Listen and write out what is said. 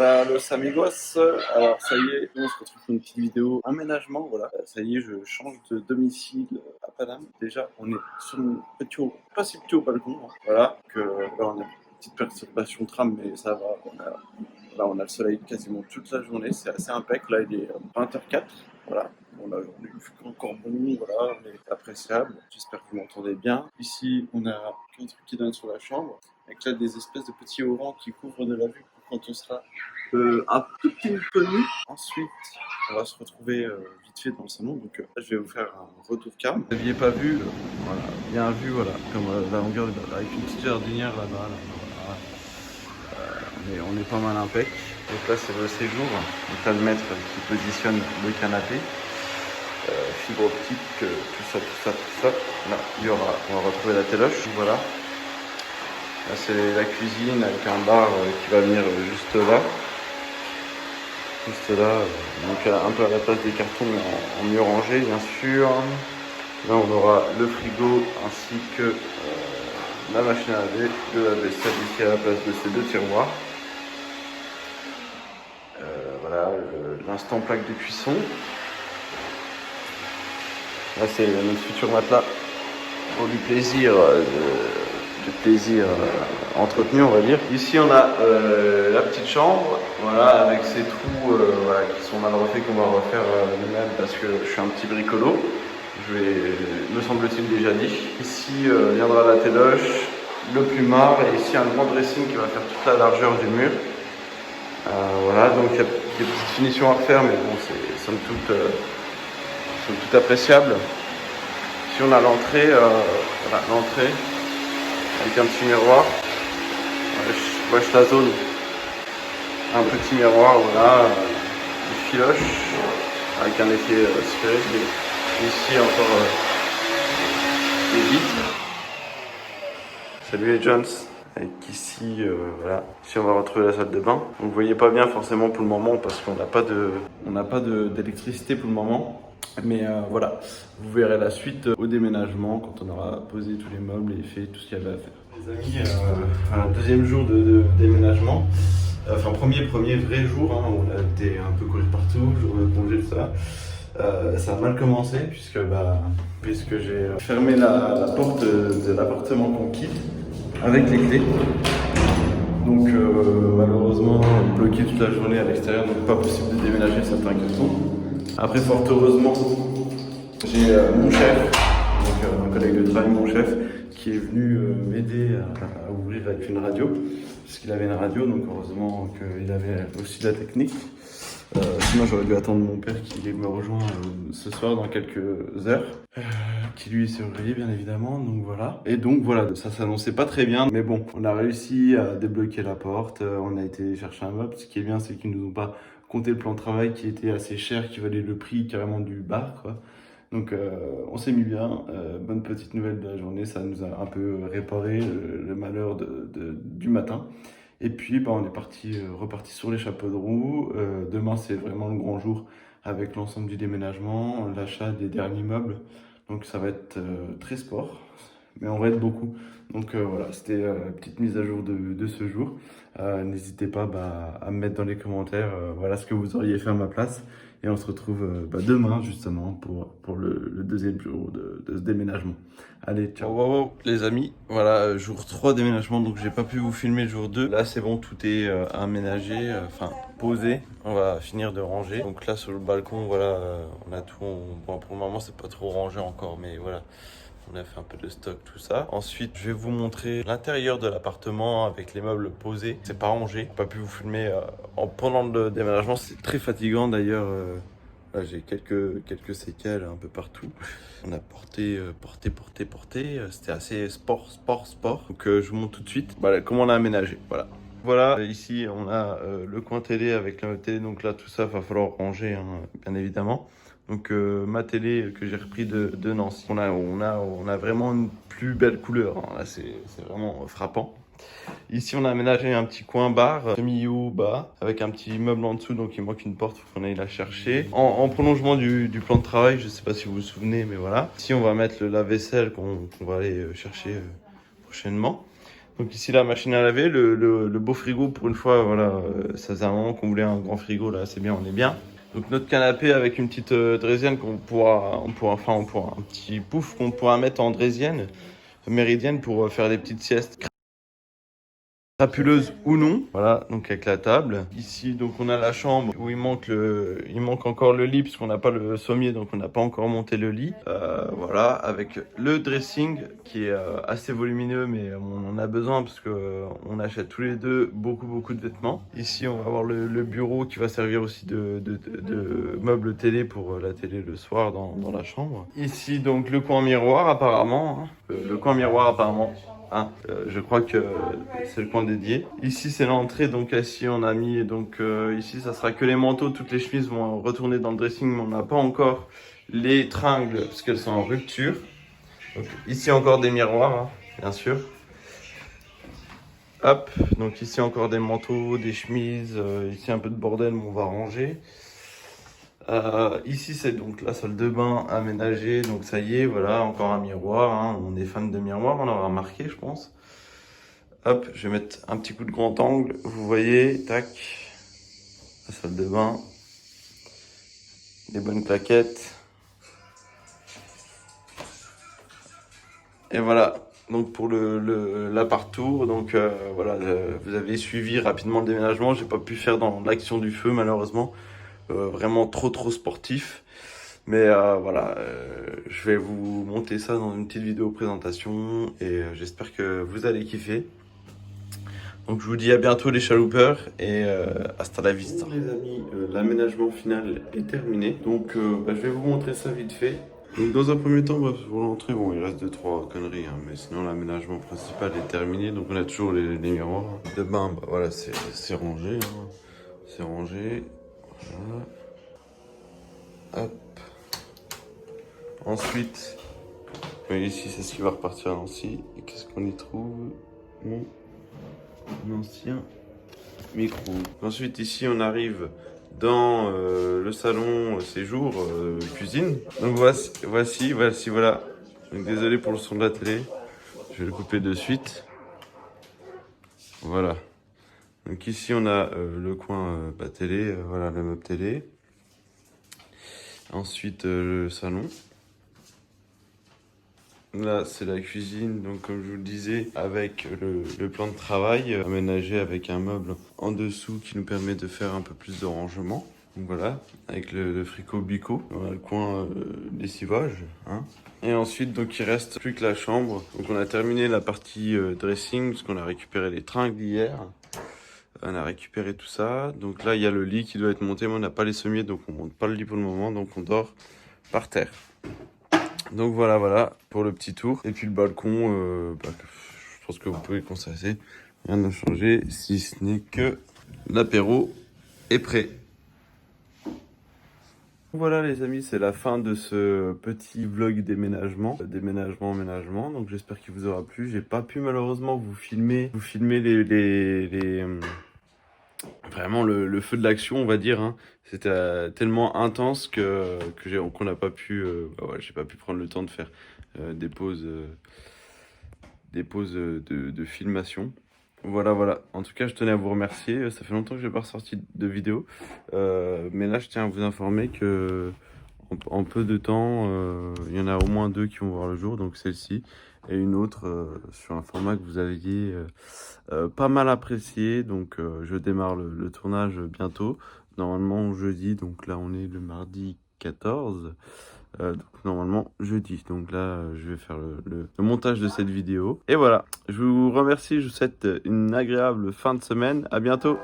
Hola los amigos, alors ça y est, on se retrouve pour une petite vidéo aménagement, voilà. Ça y est, je change de domicile à Paname. Déjà, on est sur le petit haut, pas si petit au balcon, hein. Voilà, que là on a une petite perturbation tram, mais ça va, là on a le soleil quasiment toute la journée, c'est assez impec, là il est 20h04, voilà. Bon, la journée est encore bon, voilà, on est appréciable, j'espère que vous m'entendez bien. Ici, on a un truc qui donne sur la chambre, avec là des espèces de petits auvents qui couvrent de la vue quand on sera un tout petit peu nu. Ensuite, on va se retrouver vite fait dans le salon, donc là, je vais vous faire un retour cam. Vous n'aviez pas vu, voilà, bien vu, voilà, comme la longueur, avec une petite jardinière là-bas, voilà. On est pas mal impec. Donc là, c'est le séjour, donc là, le maître qui positionne le canapé. Fibre optique, tout ça. Là, on va retrouver la téloche, voilà. Là, c'est la cuisine avec un bar qui va venir juste là. Donc un peu à la place des cartons, mais en mieux rangé, bien sûr. Là, on aura le frigo ainsi que la machine à laver, le lave-vaisselle ici à la place de ces deux tiroirs. Voilà, l'instant plaque de cuisson. Là, c'est notre futur matelas pour du plaisir, entretenu, on va dire. Ici, on a la petite chambre, voilà, avec ses trous voilà, qui sont mal refaits, qu'on va refaire nous-mêmes parce que je suis un petit bricolo. Je vais, me semble-t-il, déjà dit. Ici viendra la téloche, le plumard et ici un grand dressing qui va faire toute la largeur du mur. Voilà, donc il y a des petites finitions à refaire, mais bon, c'est somme toute appréciable. Ici on a l'entrée, voilà, l'entrée avec un petit miroir. Wesh la zone. Un petit miroir, voilà, une filoche avec un effet sphérique. Et ici encore des vitres. Salut les Jones. Avec ici, voilà. Ici on va retrouver la salle de bain. Vous ne voyez pas bien forcément pour le moment parce qu'on n'a pas d'électricité pour le moment. Mais voilà, vous verrez la suite au déménagement quand on aura posé tous les meubles et fait tout ce qu'il y avait à faire. Les amis, voilà, deuxième jour de déménagement. Enfin premier vrai jour, hein, on a été un peu courir partout, jour de congé, tout ça. Ça a mal commencé puisque j'ai fermé la porte de l'appartement qu'on quitte avec les clés. Donc malheureusement bloqué toute la journée à l'extérieur, donc pas possible de déménager certains cartons. Après fort heureusement j'ai mon chef, donc un collègue de travail, mon chef, qui est venu m'aider à ouvrir avec une radio, parce qu'il avait une radio, donc heureusement qu'il avait aussi la technique. Sinon j'aurais dû attendre mon père qui me rejoint ce soir dans quelques heures, qui lui s'est réveillé bien évidemment, donc voilà. Et donc voilà, ça s'annonçait pas très bien, mais bon, on a réussi à débloquer la porte, on a été chercher un meuble. Ce qui est bien, c'est qu'ils nous ont pas compté le plan de travail qui était assez cher, qui valait le prix carrément du bar, quoi. Donc on s'est mis bien, bonne petite nouvelle de la journée, ça nous a un peu réparé le malheur du matin. Et puis on est reparti sur les chapeaux de roue. Demain c'est vraiment le grand jour avec l'ensemble du déménagement, l'achat des derniers meubles. Donc ça va être très sport, mais on va être beaucoup. Donc voilà, c'était la petite mise à jour de ce jour. N'hésitez pas à me mettre dans les commentaires voilà ce que vous auriez fait à ma place. Et on se retrouve demain justement pour le deuxième jour de ce déménagement. Allez, ciao. Wow, les amis, voilà, jour 3 déménagement, donc j'ai pas pu vous filmer le jour 2. Là c'est bon, tout est aménagé, enfin posé. On va finir de ranger. Donc là sur le balcon, voilà, on a tout. Bon, pour le moment c'est pas trop rangé encore, mais voilà. On a fait un peu de stock, tout ça. Ensuite, je vais vous montrer l'intérieur de l'appartement avec les meubles posés. C'est pas rangé. J'ai pas pu vous filmer pendant le déménagement. C'est très fatigant d'ailleurs. Là, j'ai quelques séquelles un peu partout. On a porté. C'était assez sport. Donc je vous montre tout de suite comment on a aménagé. Voilà, ici on a le coin télé avec la télé. Donc là, tout ça, va falloir ranger, hein, bien évidemment. Donc ma télé que j'ai repris de Nancy. On a vraiment une plus belle couleur, hein. Là c'est vraiment frappant. Ici on a aménagé un petit coin bar, semi-haut bas, avec un petit meuble en dessous, donc il manque une porte, faut qu'on aille la chercher. En prolongement du plan de travail, je sais pas si vous vous souvenez, mais voilà. Ici on va mettre le lave-vaisselle qu'on va aller chercher prochainement. Donc ici la machine à laver, le beau frigo pour une fois, voilà, ça faisait un moment qu'on voulait un grand frigo, là c'est bien, on est bien. Donc notre canapé avec une petite draisienne on pourra, un petit pouf qu'on pourra mettre en draisienne méridienne pour faire des petites siestes. Crapuleuse ou non, voilà, donc avec la table. Ici, donc on a la chambre où il manque encore le lit parce qu'on n'a pas le sommier, donc on n'a pas encore monté le lit. Voilà, avec le dressing qui est assez volumineux, mais on en a besoin parce que on achète tous les deux beaucoup de vêtements. Ici, on va avoir le bureau qui va servir aussi de meuble télé pour la télé le soir dans la chambre. Ici, donc le coin miroir apparemment, hein. Le coin miroir apparemment. Ah, je crois que c'est le coin dédié. Ici c'est l'entrée, donc ici on a mis, donc ici ça sera que les manteaux, toutes les chemises vont retourner dans le dressing, mais on n'a pas encore les tringles parce qu'elles sont en rupture. Donc ici encore des miroirs, hein, bien sûr. Hop, donc ici encore des manteaux, des chemises, ici un peu de bordel, mais on va ranger. Ici c'est donc la salle de bain aménagée, donc ça y est, voilà, encore un miroir, hein. On est fan de miroir, on l'aura remarqué je pense. Hop, je vais mettre un petit coup de grand angle, vous voyez, tac, la salle de bain, des bonnes claquettes. Et voilà, donc pour l'appart-tour, donc voilà, vous avez suivi rapidement le déménagement, j'ai pas pu faire dans l'action du feu malheureusement. Vraiment trop sportif, mais voilà, je vais vous monter ça dans une petite vidéo présentation et j'espère que vous allez kiffer. Donc je vous dis à bientôt les chaloupeurs et hasta la vista. Bon, les amis, l'aménagement final est terminé, donc je vais vous montrer ça vite fait. Donc dans un premier temps, pour l'entrée, bon, il reste 2-3 conneries, hein, mais sinon l'aménagement principal est terminé. Donc on a toujours les miroirs de bain, voilà, c'est rangé, hein. C'est rangé. Voilà. Hop. Ensuite, ici c'est ce qui va repartir à Nancy. Et qu'est-ce qu'on y trouve? Mon ancien micro. Ensuite ici on arrive dans le salon séjour cuisine. Donc voici voilà. Donc désolé pour le son de la télé. Je vais le couper de suite. Voilà. Donc ici on a le coin télé, voilà le meuble télé. Ensuite le salon. Là c'est la cuisine, donc comme je vous le disais, avec le plan de travail aménagé avec un meuble en dessous qui nous permet de faire un peu plus de rangement. Donc voilà, avec le frico bico, dans le coin lessivage, hein. Et ensuite, donc il reste plus que la chambre. Donc on a terminé la partie dressing, parce qu'on a récupéré les tringles hier. On a récupéré tout ça. Donc là, il y a le lit qui doit être monté, mais on n'a pas les sommiers, donc on monte pas le lit pour le moment, donc on dort par terre. Donc voilà pour le petit tour. Et puis le balcon, je pense que vous pouvez constater, rien n'a changé, si ce n'est que l'apéro est prêt. Voilà les amis, c'est la fin de ce petit vlog déménagement, emménagement. Donc j'espère qu'il vous aura plu. J'ai pas pu malheureusement vous filmer vraiment le feu de l'action, on va dire, hein. C'était tellement intense qu'on n'a pas pu, j'ai pas pu prendre le temps de faire des pauses de filmation. Voilà. En tout cas, je tenais à vous remercier. Ça fait longtemps que je n'ai pas ressorti de vidéo. Mais là, je tiens à vous informer que en peu de temps, il y en a au moins 2 qui vont voir le jour. Donc celle-ci et une autre sur un format que vous aviez pas mal apprécié. Donc je démarre le tournage bientôt. Normalement jeudi. Donc là, on est le mardi 14. Donc normalement jeudi. Donc là je vais faire le montage de cette vidéo. Et voilà, je vous remercie, je vous souhaite une agréable fin de semaine. À bientôt.